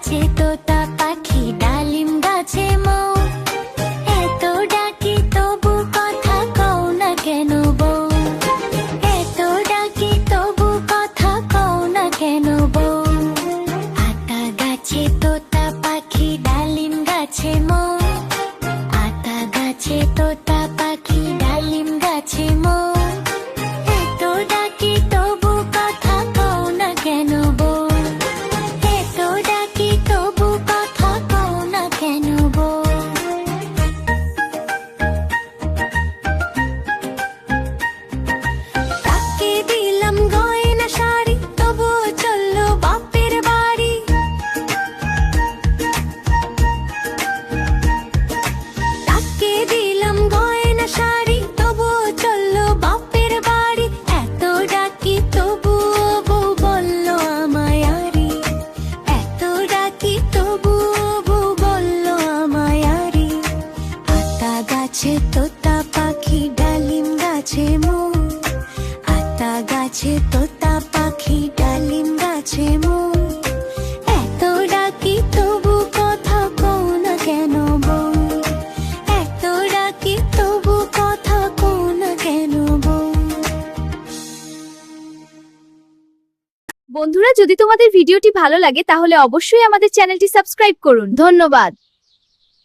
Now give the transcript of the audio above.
গাছে তোতা পাখি ডালিম গাছে মৌ, এত ডাকি তবু কথা কও না কেন বউ, এত ডাকি তবু কথা কও না কেন বউ। আতা গাছে তোতা পাখি ডালিম গাছে মৌ, আতা গাছে তোতা পাখি ডালিম গাছে মৌ, এত ডাকি তবু কথা কও না কেন বউ, এত ডাকি তবু কথা কও না কেন বউ। তাকে দিলাম গয়না শাড়ি তবুও চললো বাপের বাড়ি, তাকে দিলাম গয়না শাড়ি তবুও চললো বাপের বাড়ি, এত ডাকি তবুও বউ বললো আমায় আরি, এত ডাকি তবুও বউ বললো আমায় আরি। আতা গাছে তোতা পাখি ডালিম গাছে মৌ, আতা গাছে তোতা পাখি ডালিম গাছে মৌ, এত ডাকি তবু কথা কও না কেন বউ, এত ডাকি তবু কথা কও না কেন বউ। বন্ধুরা, যদি তোমাদের ভিডিওটি ভালো লাগে তাহলে অবশ্যই আমাদের চ্যানেলটি সাবস্ক্রাইব করুন। ধন্যবাদ।